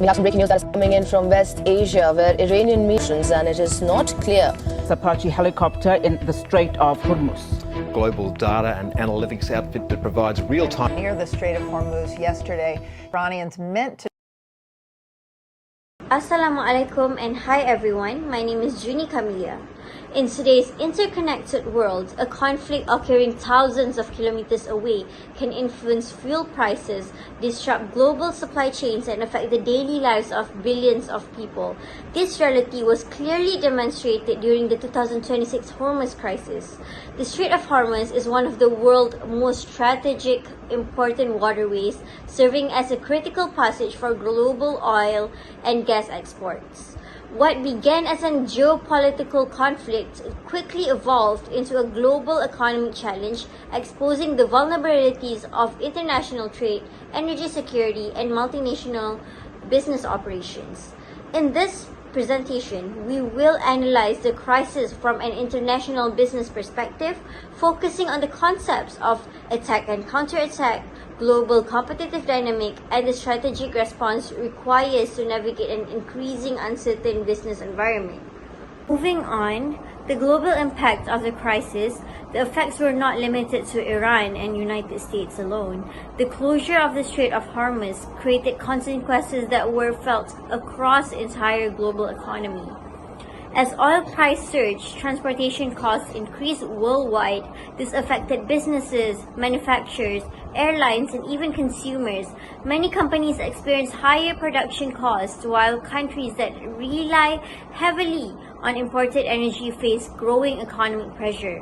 We have some breaking news that is coming in from West Asia, where Iranian missions, and it is not clear. Apache helicopter in the Strait of Hormuz. Global data and analytics outfit that provides real-time. Near the Strait of Hormuz yesterday, Iranians meant to. Assalamu alaikum and hi everyone, my name is Juni Kamilia. In today's interconnected world, a conflict occurring thousands of kilometers away can influence fuel prices, disrupt global supply chains, and affect the daily lives of billions of people. This reality was clearly demonstrated during the 2026 Hormuz crisis. The Strait of Hormuz is one of the world's most strategic, important waterways, serving as a critical passage for global oil and gas exports. What began as a geopolitical conflict quickly evolved into a global economic challenge, exposing the vulnerabilities of international trade, energy security, and multinational business operations. In this presentation, we will analyze the crisis from an international business perspective, focusing on the concepts of attack and counterattack, global competitive dynamic, and the strategic response required to navigate an increasing uncertain business environment. Moving on, the global impact of the crisis, the effects were not limited to Iran and United States alone. The closure of the Strait of Hormuz created consequences that were felt across the entire global economy. As oil price surged, transportation costs increased worldwide. This affected businesses, manufacturers, airlines, and even consumers. Many companies experienced higher production costs, while countries that rely heavily on imported energy faced growing economic pressure.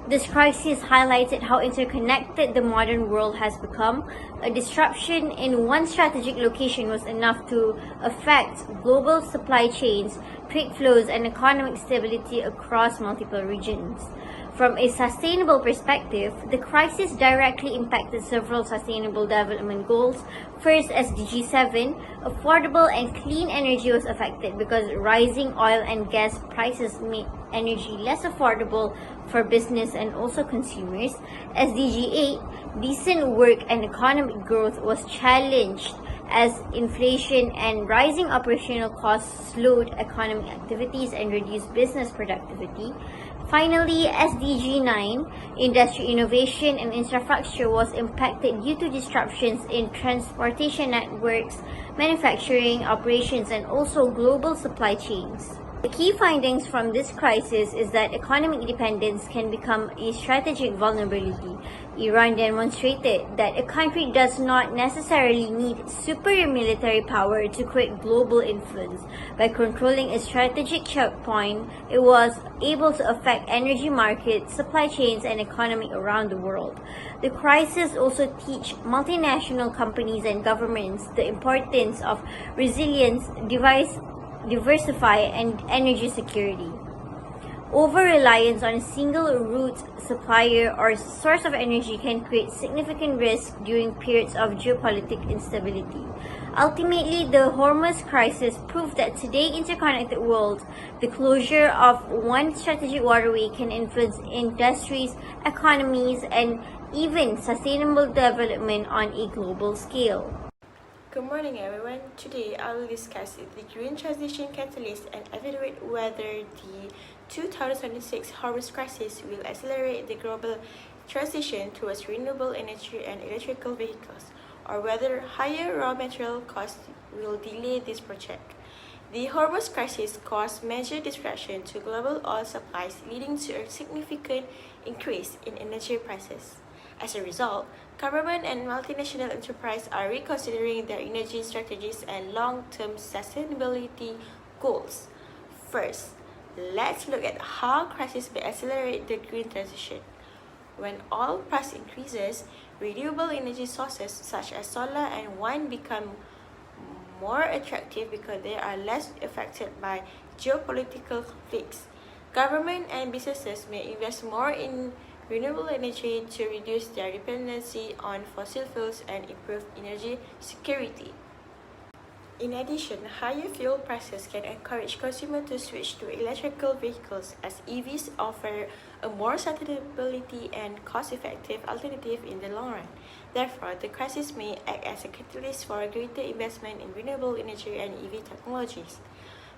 This crisis highlighted how interconnected the modern world has become. A disruption in one strategic location was enough to affect global supply chains, trade flows, and economic stability across multiple regions. From a sustainable perspective, the crisis directly impacted several sustainable development goals. First, SDG 7, affordable and clean energy was affected because rising oil and gas prices made energy less affordable for business and also consumers. SDG 8, decent work and economic growth was challenged as inflation and rising operational costs slowed economic activities and reduced business productivity. Finally, SDG 9, industry innovation and infrastructure was impacted due to disruptions in transportation networks, manufacturing operations, and also global supply chains. The key findings from this crisis is that economic dependence can become a strategic vulnerability. Iran demonstrated that a country does not necessarily need superior military power to create global influence. By controlling a strategic choke point, it was able to affect energy markets, supply chains, and economy around the world. The crisis also teach multinational companies and governments the importance of resilience, diversify, and energy security. Over-reliance on a single route supplier or source of energy can create significant risk during periods of geopolitical instability. Ultimately, the Hormuz crisis proved that today's interconnected world, the closure of one strategic waterway can influence industries, economies, and even sustainable development on a global scale. Good morning everyone. Today I will discuss the green transition catalyst and evaluate whether the 2026 Hormuz crisis will accelerate the global transition towards renewable energy and electrical vehicles, or whether higher raw material costs will delay this project. The Hormuz crisis caused major disruption to global oil supplies, leading to a significant increase in energy prices. As a result, government and multinational enterprises are reconsidering their energy strategies and long-term sustainability goals. First, let's look at how crisis may accelerate the green transition. When oil price increases, renewable energy sources such as solar and wind become more attractive because they are less affected by geopolitical conflicts. Government and businesses may invest more in renewable energy to reduce their dependency on fossil fuels and improve energy security. In addition, higher fuel prices can encourage consumers to switch to electrical vehicles as EVs offer a more sustainability and cost-effective alternative in the long run. Therefore, the crisis may act as a catalyst for a greater investment in renewable energy and EV technologies.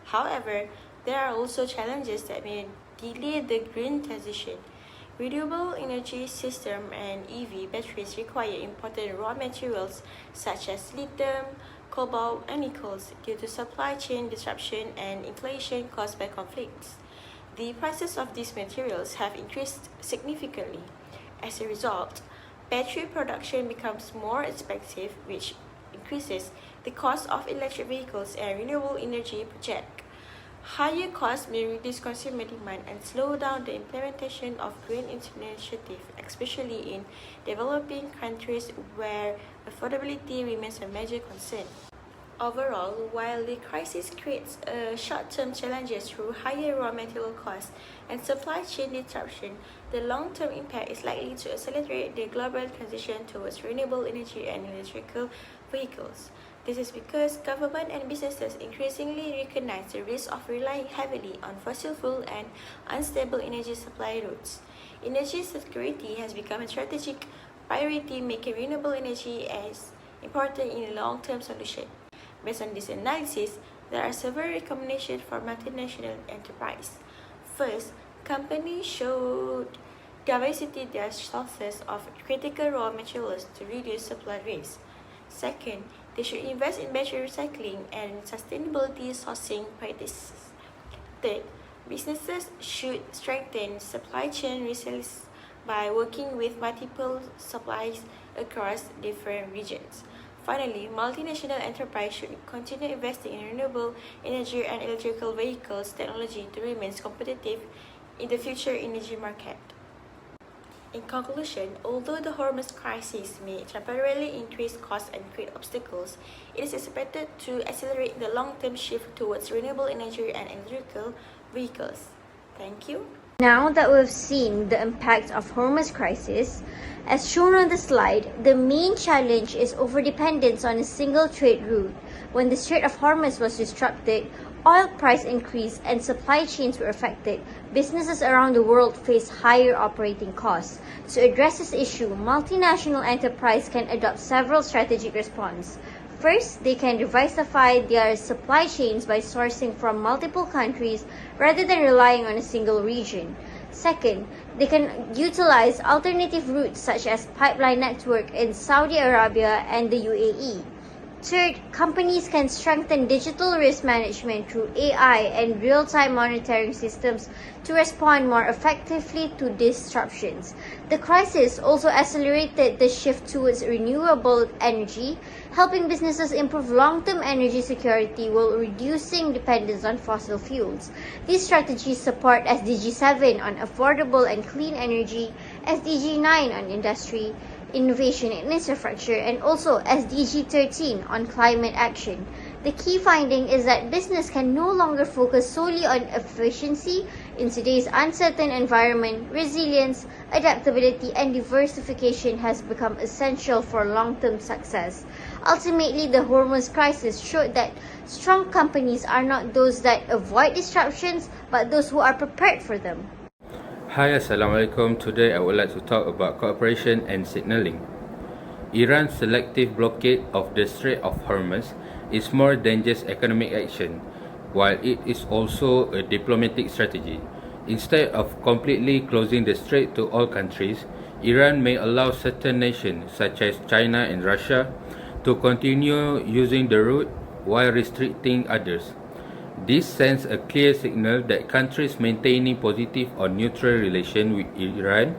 However, there are also challenges that may delay the green transition. Renewable energy systems and EV batteries require important raw materials such as lithium, cobalt, and nickels due to supply chain disruption and inflation caused by conflicts. The prices of these materials have increased significantly. As a result, battery production becomes more expensive, which increases the cost of electric vehicles and renewable energy projects. Higher costs may reduce consumer demand and slow down the implementation of green initiatives, especially in developing countries where affordability remains a major concern. Overall, while the crisis creates short-term challenges through higher raw material costs and supply chain disruption, the long-term impact is likely to accelerate the global transition towards renewable energy and electrical vehicles. This is because government and businesses increasingly recognize the risk of relying heavily on fossil fuel and unstable energy supply routes. Energy security has become a strategic priority, making renewable energy as important in a long-term solution. Based on this analysis, there are several recommendations for multinational enterprises. First, companies should diversify their sources of critical raw materials to reduce supply risk. Second, they should invest in battery recycling and sustainability sourcing practices. Third, businesses should strengthen supply chain resilience by working with multiple suppliers across different regions. Finally, multinational enterprises should continue investing in renewable energy and electrical vehicles technology to remain competitive in the future energy market. In conclusion, although the Hormuz crisis may temporarily increase costs and create obstacles, it is expected to accelerate the long-term shift towards renewable energy and electrical vehicles. Thank you. Now that we've seen the impact of Hormuz crisis, as shown on the slide, the main challenge is overdependence on a single trade route. When the Strait of Hormuz was disrupted, oil price increased and supply chains were affected. Businesses around the world face higher operating costs. To address this issue, multinational enterprises can adopt several strategic responses. First, they can diversify their supply chains by sourcing from multiple countries rather than relying on a single region. Second, they can utilize alternative routes such as pipeline network in Saudi Arabia and the UAE. Third, companies can strengthen digital risk management through AI and real-time monitoring systems to respond more effectively to disruptions. The crisis also accelerated the shift towards renewable energy, helping businesses improve long-term energy security while reducing dependence on fossil fuels. These strategies support SDG 7 on affordable and clean energy, SDG 9 on industry, innovation and infrastructure, and also SDG 13 on climate action. The key finding is that business can no longer focus solely on efficiency. In today's uncertain environment, resilience, adaptability, and diversification has become essential for long-term success. Ultimately, the Hormuz crisis showed that strong companies are not those that avoid disruptions, but those who are prepared for them. Hi, Assalamualaikum. Today I would like to talk about cooperation and signaling. Iran's selective blockade of the Strait of Hormuz is more than just economic action, while it is also a diplomatic strategy. Instead of completely closing the strait to all countries, Iran may allow certain nations, such as China and Russia, to continue using the route while restricting others. This sends a clear signal that countries maintaining positive or neutral relations with Iran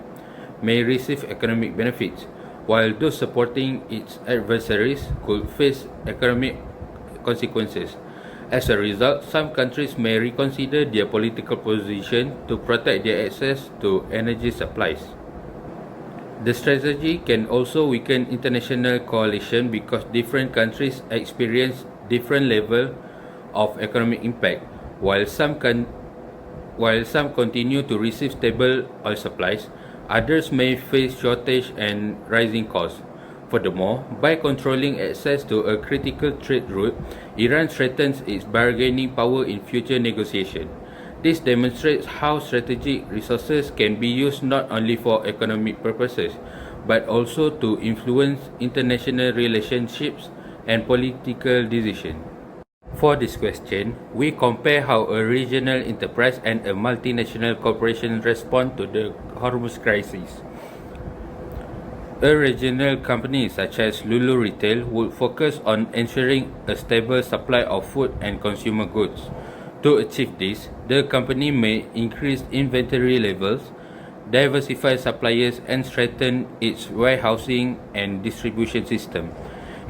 may receive economic benefits, while those supporting its adversaries could face economic consequences. As a result, some countries may reconsider their political position to protect their access to energy supplies. The strategy can also weaken international coalition because different countries experience different levels of economic impact. While some continue to receive stable oil supplies, others may face shortage and rising costs. Furthermore, by controlling access to a critical trade route, Iran strengthens its bargaining power in future negotiations. This demonstrates how strategic resources can be used not only for economic purposes, but also to influence international relationships and political decisions. For this question, we compare how a regional enterprise and a multinational corporation respond to the Hormuz crisis. A regional company such as Lulu Retail would focus on ensuring a stable supply of food and consumer goods. To achieve this, the company may increase inventory levels, diversify suppliers, and strengthen its warehousing and distribution system.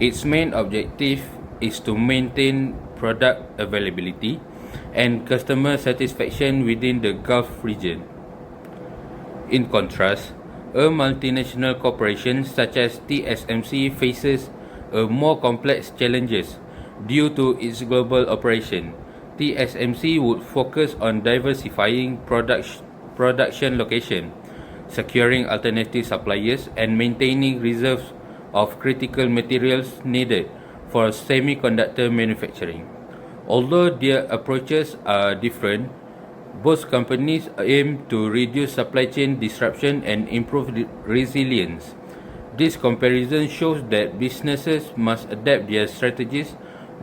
Its main objective is to maintain product availability and customer satisfaction within the Gulf region. In contrast, a multinational corporation such as TSMC faces a more complex challenges due to its global operation. TSMC would focus on diversifying production location, securing alternative suppliers, and maintaining reserves of critical materials needed for semiconductor manufacturing. Although their approaches are different, both companies aim to reduce supply chain disruption and improve resilience. This comparison shows that businesses must adapt their strategies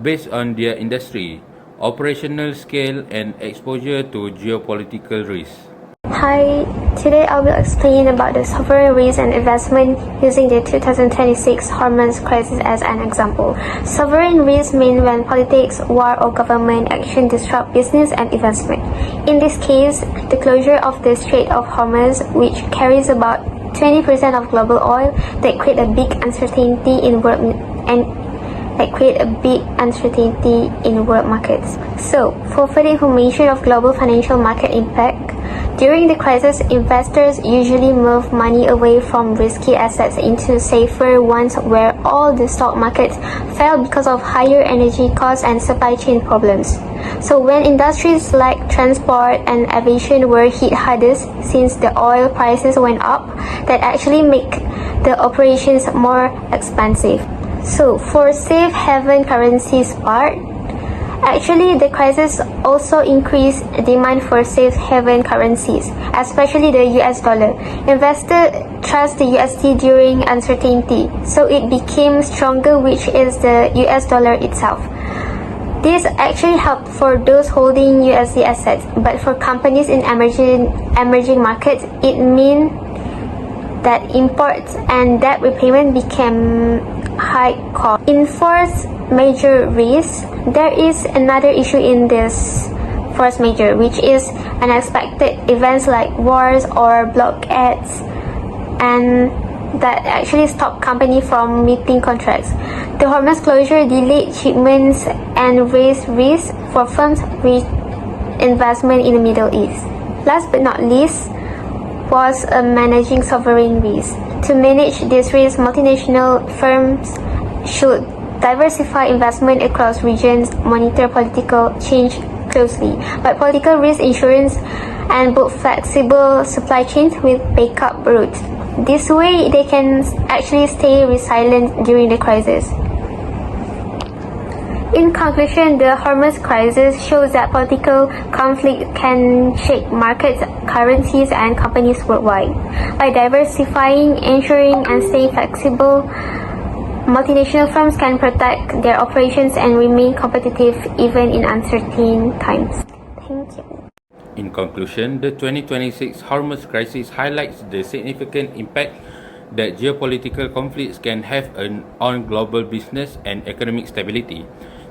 based on their industry, operational scale, and exposure to geopolitical risks. Hi, today I will explain about the sovereign risk and investment using the 2026 Hormuz crisis as an example. Sovereign risk means when politics, war, or government action disrupt business and investment. In this case, the closure of the Strait of Hormuz, which carries about 20% of global oil, that create a big uncertainty in world markets. So, for further information of global financial market impact, during the crisis, investors usually move money away from risky assets into safer ones where all the stock markets fell because of higher energy costs and supply chain problems. So when industries like transport and aviation were hit hardest since the oil prices went up, that actually make the operations more expensive. So for safe haven currencies part, actually the crisis also increased demand for safe haven currencies, especially the US dollar. Investors trust the USD during uncertainty, so it became stronger, which is the US dollar itself. This actually helped for those holding USD assets, but for companies in emerging markets, it means that imports and debt repayment became high cost. In force major risk, there is another issue in this force major, which is unexpected events like wars or blockades, and that actually stop company from meeting contracts. The Hormuz closure delayed shipments and raised risk for firms with investment in the Middle East. Last but not least was managing sovereign risk. To manage this risk, multinational firms should diversify investment across regions, monitor political change closely, but political risk insurance and build flexible supply chains with backup routes. This way, they can actually stay resilient during the crisis. In conclusion, the Hormuz crisis shows that political conflict can shake markets, currencies, and companies worldwide. By diversifying, ensuring, and staying flexible, multinational firms can protect their operations and remain competitive even in uncertain times. Thank you. In conclusion, the 2026 Hormuz crisis highlights the significant impact that geopolitical conflicts can have on global business and economic stability.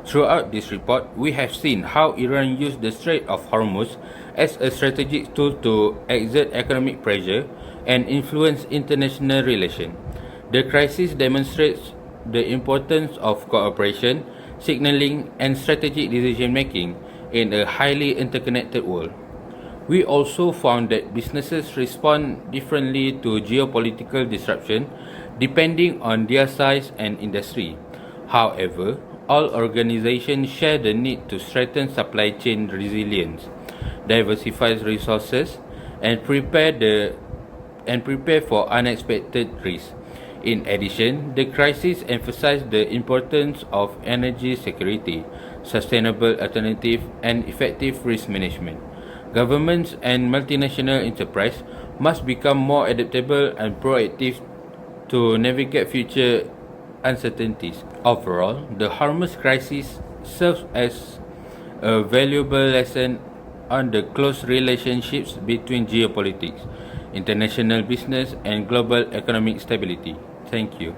Throughout this report, we have seen how Iran used the Strait of Hormuz as a strategic tool to exert economic pressure and influence international relations. The crisis demonstrates the importance of cooperation, signaling, and strategic decision-making in a highly interconnected world. We also found that businesses respond differently to geopolitical disruption depending on their size and industry. However, all organizations share the need to strengthen supply chain resilience, diversify resources, and prepare for unexpected risks. In addition, the crisis emphasized the importance of energy security, sustainable alternative, and effective risk management. Governments and multinational enterprises must become more adaptable and proactive to navigate future uncertainties. Overall, the Hormuz crisis serves as a valuable lesson on the close relationships between geopolitics, international business, and global economic stability. Thank you.